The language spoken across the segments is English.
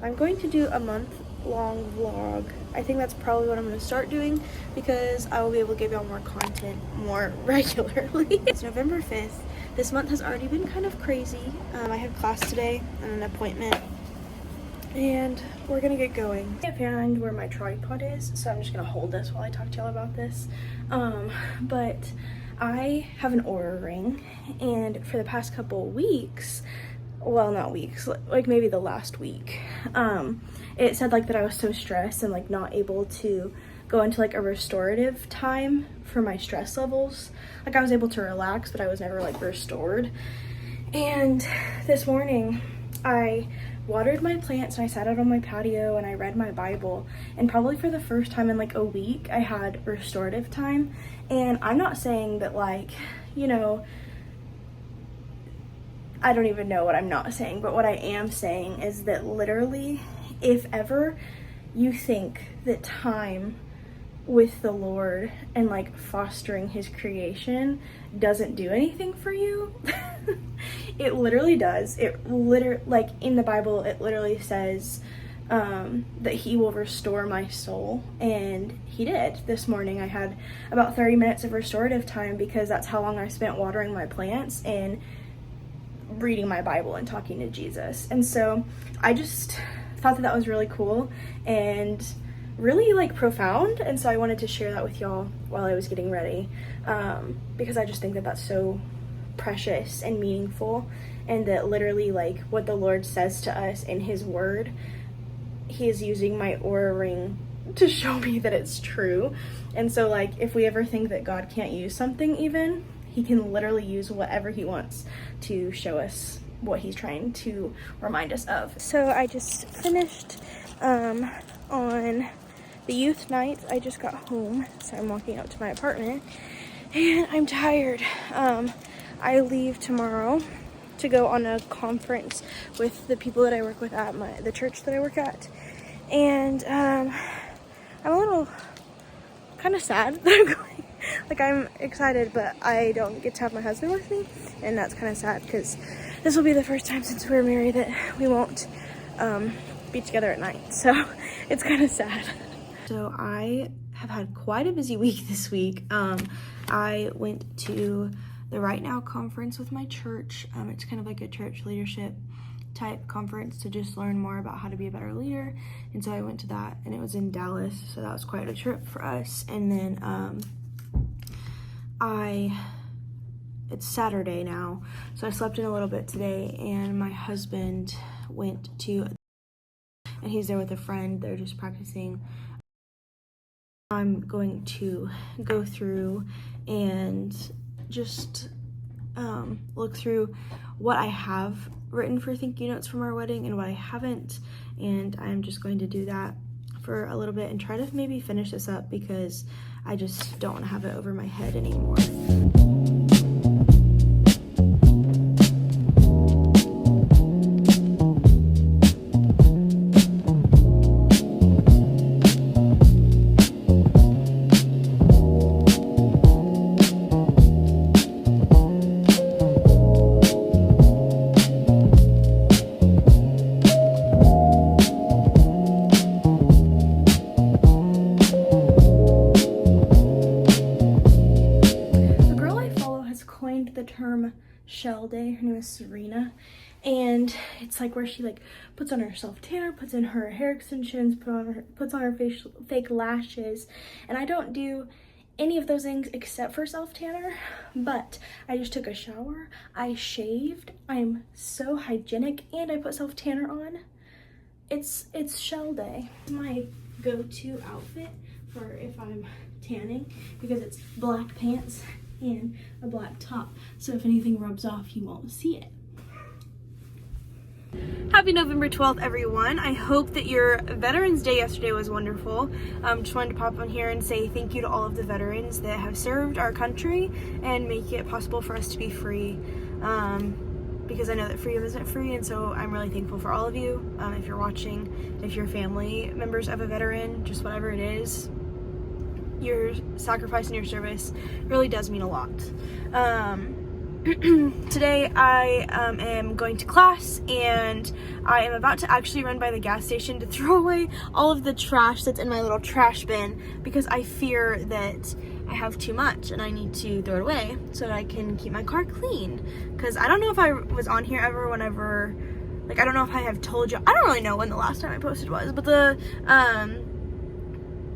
I'm going to do a month-long vlog. I think that's probably what I'm going to start doing because I will be able to give y'all more content more regularly. It's November 5th. This month has already been kind of crazy. I have class today and an appointment, and we're gonna get going. I can't find where my tripod is, so I'm just gonna hold this while I talk to y'all about this. But I have an Oura ring, and for the past couple weeks, well, not weeks, like maybe the last week, it said like that I was so stressed and like not able to go into like a restorative time for my stress levels. Like I was able to relax, but I was never like restored. And this morning I watered my plants and I sat out on my patio and I read my Bible, and probably for the first time in like a week I had restorative time. And I'm not saying that, like, you know, I don't even know what I'm not saying, but what I am saying is that literally, if ever you think that time with the Lord and like fostering his creation doesn't do anything for you, it literally does. It literally, like in the Bible, it literally says that he will restore my soul, and he did. This morning I had about 30 minutes of restorative time because that's how long I spent watering my plants and reading my Bible and talking to Jesus. And so I just thought that that was really cool and really like profound, and so I wanted to share that with y'all while I was getting ready, because I just think that that's so precious and meaningful, and that literally like what the Lord says to us in his word, he is using my Oura ring to show me that it's true. And so like if we ever think that God can't use something, even he can literally use whatever he wants to show us what he's trying to remind us of. So I just finished on the youth night. I just got home, so I'm walking out to my apartment, and I'm tired. I leave tomorrow to go on a conference with the people that I work with at the church that I work at, and I'm a little kind of sad that I'm going. Like, I'm excited, but I don't get to have my husband with me, and that's kind of sad because this will be the first time since we're married that we won't be together at night, so it's kind of sad. So I have had quite a busy week this week. I went to the Right Now conference with my church. It's kind of like a church leadership type conference to just learn more about how to be a better leader. And so I went to that, and it was in Dallas, so that was quite a trip for us. And then it's Saturday now, so I slept in a little bit today, and my husband went to, and he's there with a friend. They're just practicing. I'm going to go through and just look through what I have written for thank you notes from our wedding and what I haven't, and I'm just going to do that for a little bit and try to maybe finish this up because I just don't want to have it over my head anymore. The term Shell Day. Her name is Serena, and it's like where she like puts on her self tanner, puts in her hair extensions, puts on her fake lashes. And I don't do any of those things except for self tanner, but I just took a shower, I shaved, I'm so hygienic, and I put self tanner on. It's Shell Day. My go-to outfit for if I'm tanning, because it's black pants and a black top, so if anything rubs off you won't see it. Happy November 12th, everyone. I hope that your Veterans Day yesterday was wonderful. Just wanted to pop on here and say thank you to all of the veterans that have served our country and make it possible for us to be free, because I know that freedom isn't free, and so I'm really thankful for all of you. If you're watching, if you're family members of a veteran, just whatever it is, your sacrifice and your service really does mean a lot. Today I am going to class, and I am about to actually run by the gas station to throw away all of the trash that's in my little trash bin, because I fear that I have too much and I need to throw it away so that I can keep my car clean. Because I don't know if I was on here ever whenever, like, I don't know if I have told you, I don't really know when the last time I posted was, but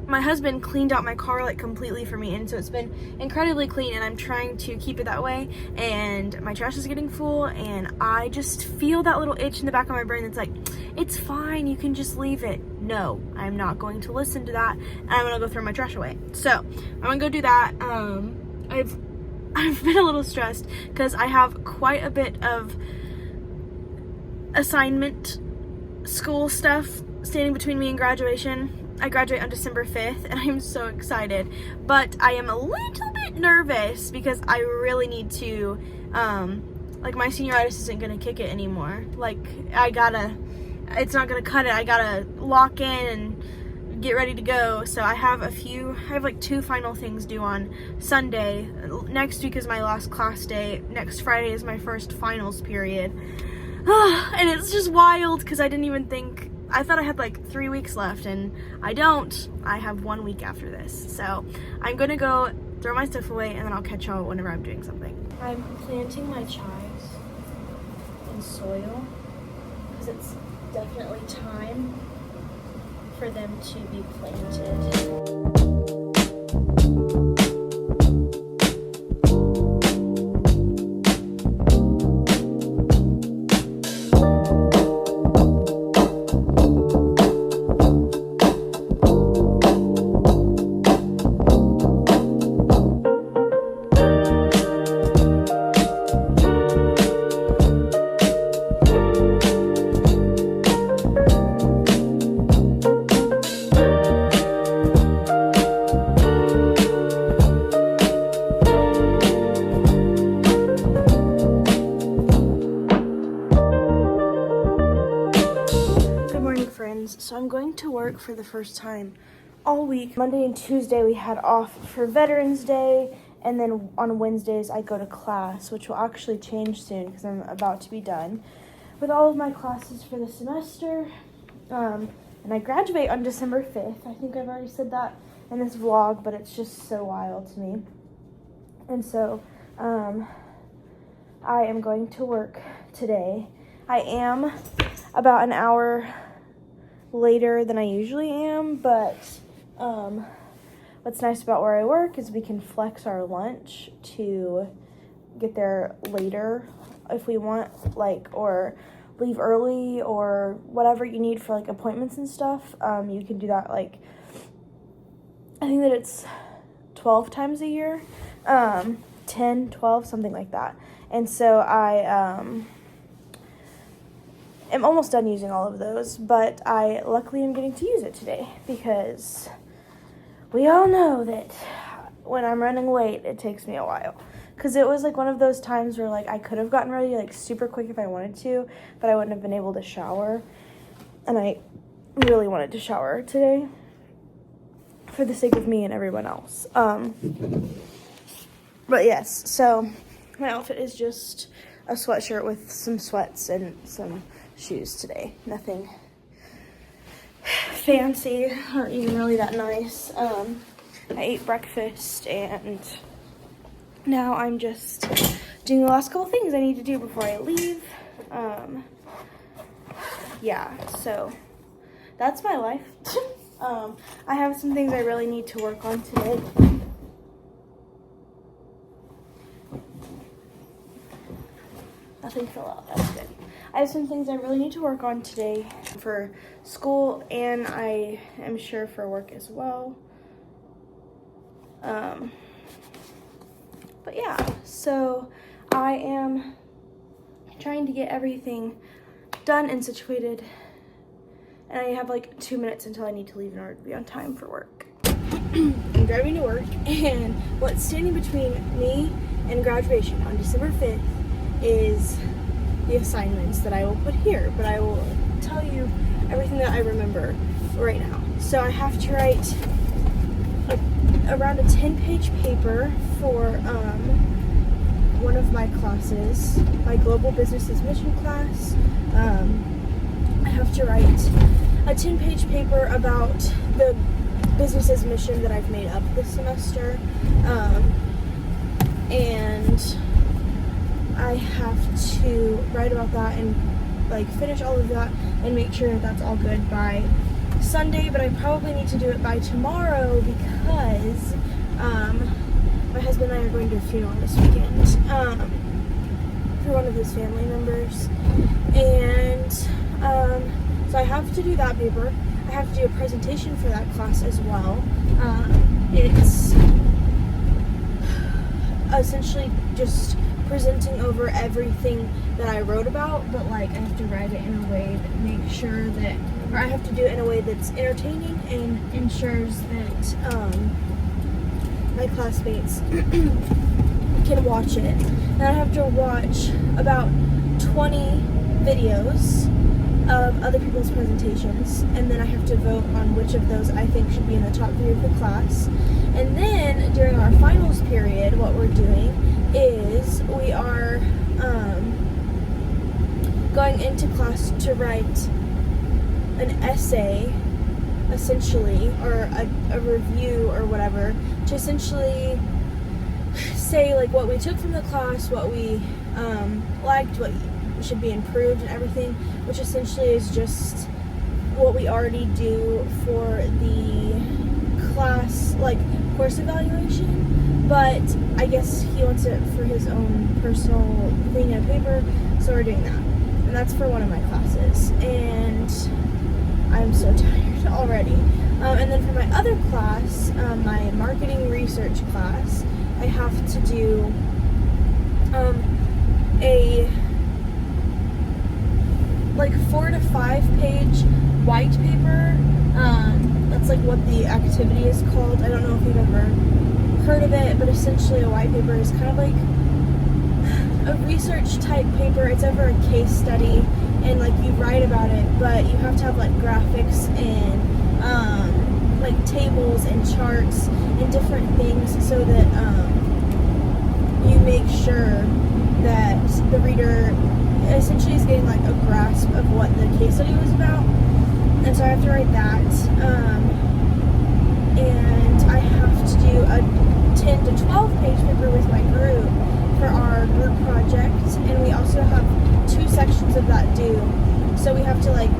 my husband cleaned out my car like completely for me, and so it's been incredibly clean, and I'm trying to keep it that way, and my trash is getting full, and I just feel that little itch in the back of my brain that's like, it's fine, you can just leave it. No, I'm not going to listen to that, and I'm gonna go throw my trash away. So I'm gonna go do that. I've been a little stressed because I have quite a bit of assignment school stuff standing between me and graduation. I graduate on December 5th, and I'm so excited, but I am a little bit nervous because I really need to, like, my senioritis isn't gonna kick it anymore. Like, it's not gonna cut it. I gotta lock in and get ready to go. So I have like 2 final things due on Sunday. Next week is my last class day. Next Friday is my first finals period. And it's just wild because I thought I had like 3 weeks left, and I don't. I have 1 week after this. So I'm gonna go throw my stuff away, and then I'll catch y'all whenever I'm doing something. I'm planting my chives in soil because it's definitely time for them to be planted. So I'm going to work for the first time all week. Monday and Tuesday we had off for Veterans Day, and then on Wednesdays I go to class, which will actually change soon because I'm about to be done with all of my classes for the semester. And I graduate on December 5th. I think I've already said that in this vlog, but it's just so wild to me. And so I am going to work today. I am about an hour later than I usually am, but what's nice about where I work is we can flex our lunch to get there later if we want, like, or leave early or whatever you need for like appointments and stuff. You can do that, like, I think that it's 12 times a year, 10, 12, something like that. And so I I'm almost done using all of those, but I luckily am getting to use it today because we all know that when I'm running late, it takes me a while. Because it was like one of those times where like I could have gotten ready like super quick if I wanted to, but I wouldn't have been able to shower. And I really wanted to shower today for the sake of me and everyone else. But yes, so my outfit is just a sweatshirt with some sweats and some shoes today. Nothing fancy or even really that nice. I ate breakfast, and now I'm just doing the last couple things I need to do before I leave. Yeah, so that's my life. I have some things I really need to work on today. Nothing fell out, that's good. I have some things I really need to work on today for school, and I am sure for work as well. But yeah, so I am trying to get everything done and situated, and I have like 2 minutes until I need to leave in order to be on time for work. I'm driving to work, and what's standing between me and graduation on December 5th is the assignments that I will put here, but I will tell you everything that I remember right now. So I have to write around a 10-page paper for one of of my classes, my Global Businesses Mission class, I have to write a 10-page paper about the business's mission that I've made up this semester, and I have to write about that and like finish all of that and make sure that that's all good by Sunday, but I probably need to do it by tomorrow because my husband and I are going to a funeral this weekend for one of his family members, and so I have to do that paper. I have to do a presentation for that class as well. It's essentially just presenting over everything that I wrote about, but like I have to write it in a way that makes sure that, or I have to do it in a way that's entertaining and ensures that my classmates can watch it. And I have to watch about 20 videos of other people's presentations, and then I have to vote on which of those I think should be in the top 3 of the class. And then during our finals period, what we're doing is we are going into class to write an essay, essentially, or a review or whatever, to essentially say like what we took from the class, what we liked, what should be improved and everything, which essentially is just what we already do for the class, like course evaluation, but I guess he wants it for his own personal thing in a paper, so we're doing that. And that's for one of my classes, and I'm so tired already. And then for my other class, my marketing research class, I have to do a like 4 to 5 page white paper. That's like what the activity is called. I don't know if you've ever heard of it, but essentially a white paper is kind of like a research type paper. It's over a case study, and like you write about it, but you have to have like graphics and like tables and charts and different things so that you make sure that the reader essentially is getting like a grasp of what the case study was about. And so I have to write that, and I have to do a 10 to 12 page paper with my group for our group project, and we also have 2 sections of that due. So we have to like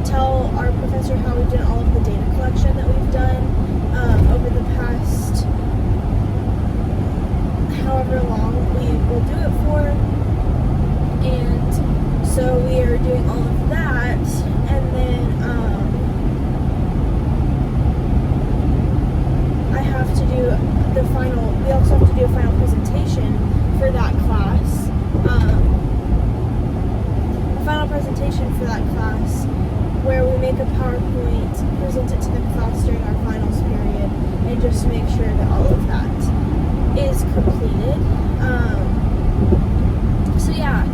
tell our professor how we've done all of the data collection that we've done over the past however long we will do it for, and so we are doing all of that, and then I have to do the final, we also have to do a final presentation for that class, a final presentation for that class where we make a PowerPoint, present it to the class during our finals period, and just to make sure that all of that is completed. So yeah,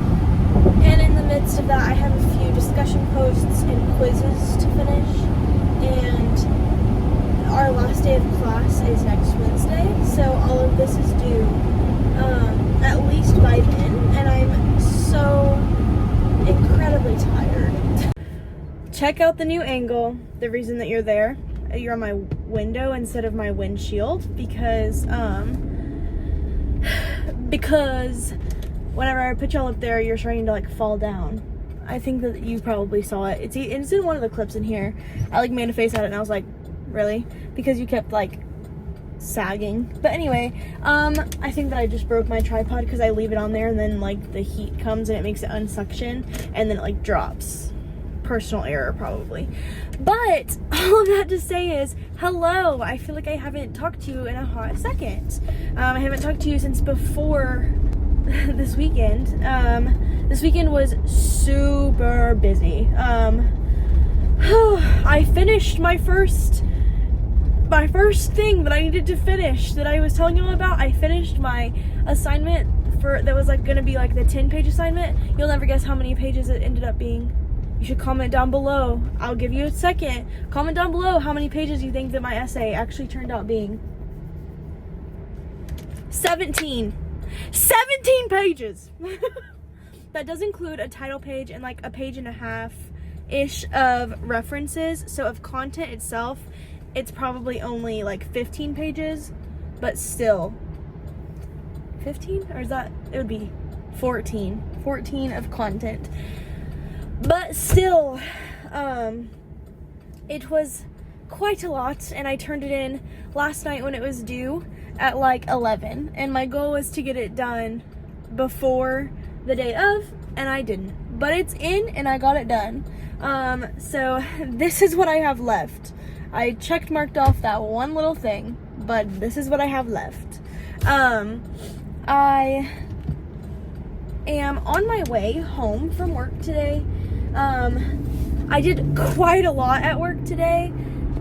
and in the midst of that I have a few discussion posts and quizzes to finish, and our last day of class is next Wednesday, so all of this is due at least by then, and I'm so incredibly tired. Check out the new angle. The reason that you're there, you're on my window instead of my windshield, because whenever I put y'all up there, you're starting to like fall down. I think that you probably saw it. It's in one of the clips in here. I like made a face at it and I was like, really? Because you kept like sagging. But anyway, I think that I just broke my tripod because I leave it on there and then like the heat comes and it makes it unsuction and then it like drops. Personal error probably. But all of that to say is, hello. I feel like I haven't talked to you in a hot second. I haven't talked to you since before this weekend. This weekend was super busy. I finished my first thing that I needed to finish that I was telling you all about. I finished my assignment that was like gonna be like the 10-page assignment. You'll never guess how many pages it ended up being. You should comment down below. I'll give you a second. Comment down below how many pages you think that my essay actually turned out being. 17. 17 pages. That does include a title page and like a page and a half ish of references. So of content itself, it's probably only like 15 pages, but still 15, or is that, it would be 14 of content, but still it was quite a lot, and I turned it in last night when it was due at like 11, and my goal was to get it done before the day of, and I didn't, but it's in and I got it done. So this is what I have left. I marked off that one little thing, but this is what I have left. I am on my way home from work today. I did quite a lot at work today,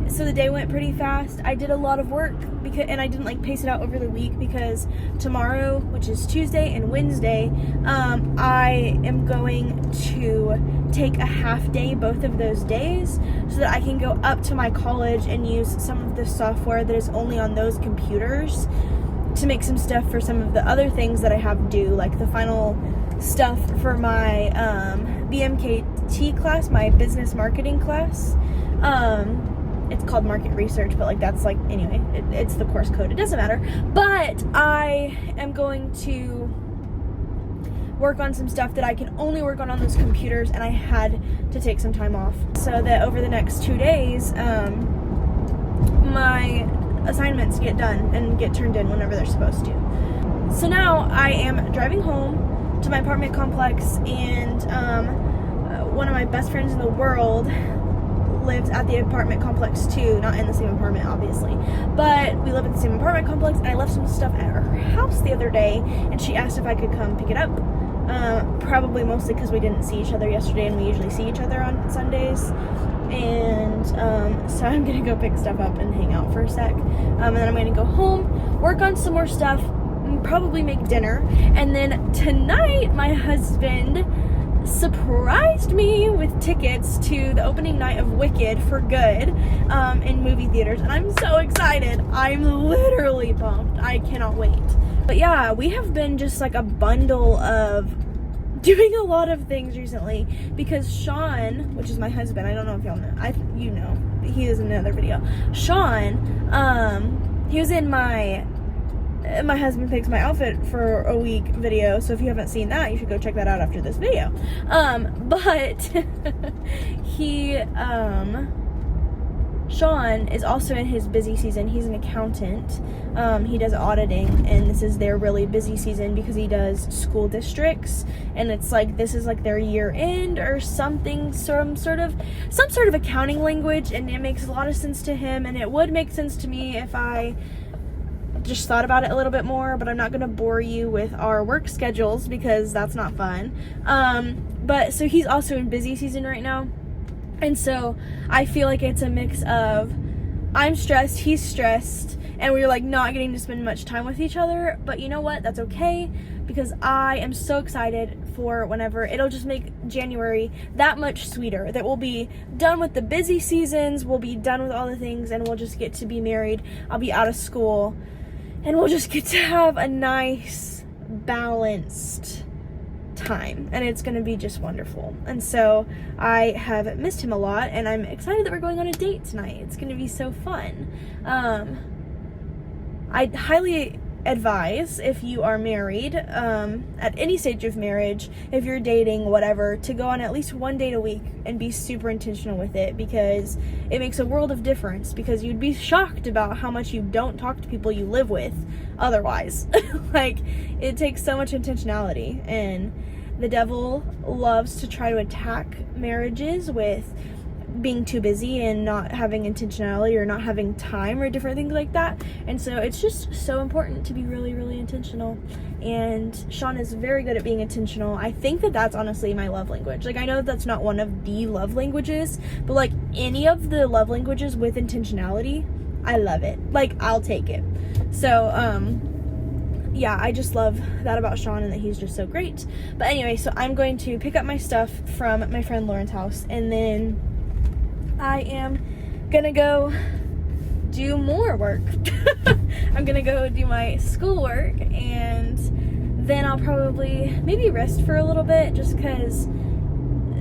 so the day went pretty fast. I did a lot of work and I didn't like pace it out over the week because tomorrow, which is Tuesday and Wednesday, I am going to take a half day both of those days so that I can go up to my college and use some of the software that is only on those computers to make some stuff for some of the other things that I have due, like the final stuff for my BMKT class, my business marketing class. It's called market research, but like that's like, anyway, it's the course code, it doesn't matter. But I am going to work on some stuff that I can only work on those computers, and I had to take some time off so that over the next 2 days my assignments get done and get turned in whenever they're supposed to. So now I am driving home to my apartment complex, and one of my best friends in the world lives at the apartment complex too, not in the same apartment obviously, but we live at the same apartment complex, and I left some stuff at her house the other day, and she asked if I could come pick it up, probably mostly because we didn't see each other yesterday, and we usually see each other on Sundays, and so I'm gonna go pick stuff up and hang out for a sec, and then I'm gonna go home, work on some more stuff, and probably make dinner, and then tonight my husband surprised me with tickets to the opening night of Wicked for good in movie theaters, and I'm so excited. I'm literally pumped. I cannot wait. But yeah, we have been just like a bundle of doing a lot of things recently because Sean, which is my husband, I don't know if y'all know, you know, he is in another video. Sean, he was in my husband picks my outfit for a week video, so if you haven't seen that, you should go check that out after this video. But he Sean is also in his busy season. He's an accountant. He does auditing, and this is their really busy season because he does school districts, and it's like this is like their year end or something, some sort of accounting language, and it makes a lot of sense to him, and it would make sense to me if I just thought about it a little bit more, but I'm not going to bore you with our work schedules because that's not fun. But so he's also in busy season right now, and so I feel like it's a mix of I'm stressed, he's stressed, and we're like not getting to spend much time with each other, but you know what, that's okay because I am so excited for whenever it'll just make January that much sweeter, that we'll be done with the busy seasons, we'll be done with all the things, and we'll just get to be married. I'll be out of school, and we'll just get to have a nice, balanced time. And it's going to be just wonderful. And so I have missed him a lot, and I'm excited that we're going on a date tonight. It's going to be so fun. I'd highly advise, if you are married, at any stage of marriage, if you're dating, whatever, to go on at least one date a week and be super intentional with it, because it makes a world of difference, because you'd be shocked about how much you don't talk to people you live with otherwise. Like, it takes so much intentionality, and the devil loves to try to attack marriages with being too busy and not having intentionality or not having time or different things like that. And so it's just so important to be really, really intentional. And Sean is very good at being intentional. I think that that's honestly my love language. Like, I know that's not one of the love languages, but like any of the love languages with intentionality, I love it. Like, I'll take it. So, yeah, I just love that about Sean, and that he's just so great. But anyway, so I'm going to pick up my stuff from my friend Lauren's house, and then I am gonna go do more work. I'm gonna go do my schoolwork, and then I'll probably maybe rest for a little bit, just because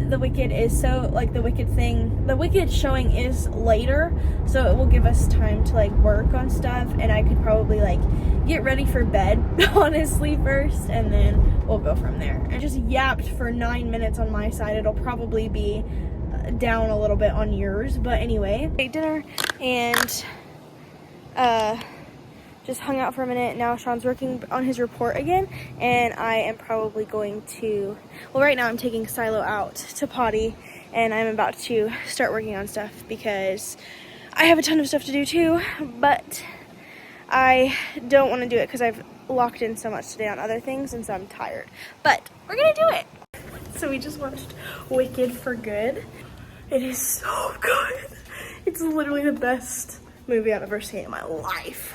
the Wicked is so, like, the Wicked showing is later, so it will give us time to, like, work on stuff, and I could probably, like, get ready for bed, honestly, first, and then we'll go from there. I just yapped for 9 minutes on my side. It'll probably be down a little bit on yours, but anyway, ate dinner, and, just hung out for a minute. Now Sean's working on his report again, and I am probably going to, well, right now I'm taking Silo out to potty, and I'm about to start working on stuff because I have a ton of stuff to do too, but I don't want to do it because I've locked in so much today on other things, and so I'm tired, but we're gonna do it. So we just watched Wicked for good. It is so good. It's literally the best movie I've ever seen in my life.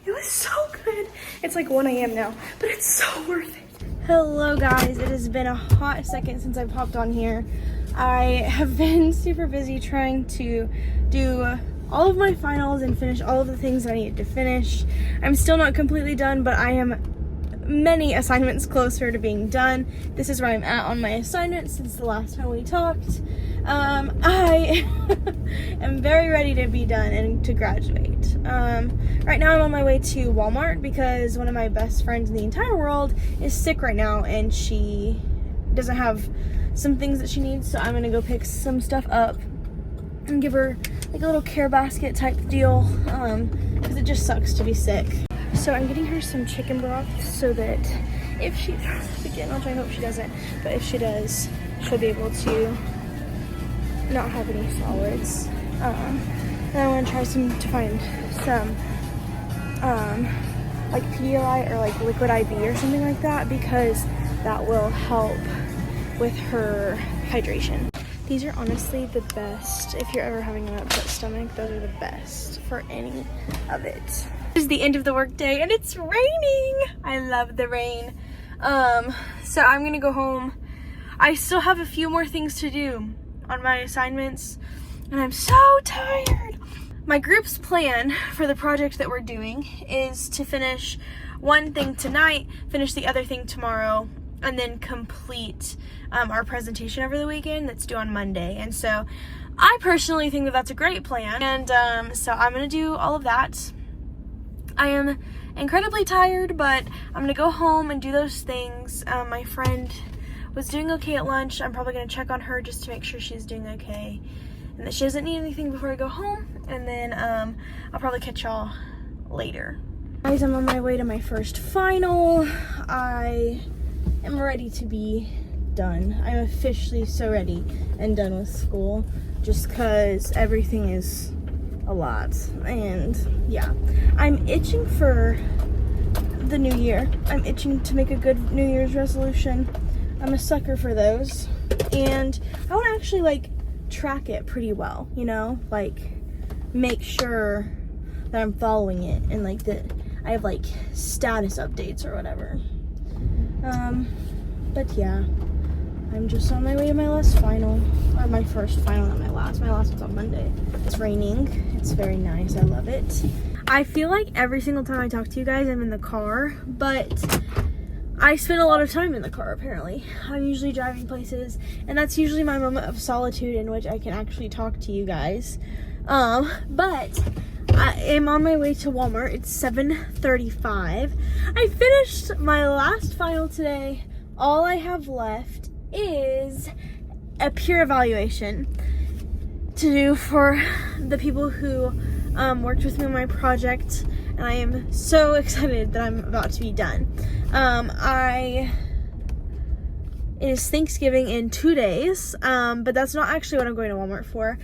It was so good. It's like 1 a.m. now, but it's so worth it. Hello guys, it has been a hot second since I've hopped on here. I have been super busy trying to do all of my finals and finish all of the things that I needed to finish. I'm still not completely done, but I am many assignments closer to being done. This is where I'm at on my assignments since the last time we talked. I am very ready to be done and to graduate. Right now I'm on my way to Walmart because one of my best friends in the entire world is sick right now, and she doesn't have some things that she needs, so I'm gonna go pick some stuff up and give her like a little care basket type deal, because it just sucks to be sick. So I'm getting her some chicken broth so that if she throws again, which I hope she doesn't, but if she does, she'll be able to not have any solids. And I want to try to find some like Pedialyte or like Liquid IV or something like that, because that will help with her hydration. These are honestly the best. If you're ever having an upset stomach, those are the best for any of it. This is the end of the workday and it's raining. I love the rain. So I'm gonna go home. I still have a few more things to do on my assignments, and I'm so tired. My group's plan for the project that we're doing is to finish one thing tonight, finish the other thing tomorrow, and then complete our presentation over the weekend that's due on Monday. And so I personally think that that's a great plan, and so I'm gonna do all of that. I am incredibly tired, but I'm gonna go home and do those things. My friend was doing okay at lunch. I'm probably gonna check on her just to make sure she's doing okay and that she doesn't need anything before I go home, and then I'll probably catch y'all later. Guys, I'm on my way to my first final. I am ready to be done. I'm officially so ready and done with school, just because everything is a lot, and yeah, I'm itching for the new year. I'm itching to make a good New Year's resolution. I'm a sucker for those, and I want to actually like track it pretty well, you know, like make sure that I'm following it and like that I have like status updates or whatever. But yeah, I'm just on my way to my last final, or my first final, not my last. My last was on Monday. It's raining. It's very nice. I love it. I feel like every single time I talk to you guys, I'm in the car, but I spend a lot of time in the car, apparently. I'm usually driving places, and that's usually my moment of solitude in which I can actually talk to you guys. But I am on my way to Walmart. It's 7:35. I finished my last final today. All I have left is a peer evaluation to do for the people who worked with me on my project, and I am so excited that I'm about to be done. It is Thanksgiving in 2 days, but that's not actually what I'm going to Walmart for.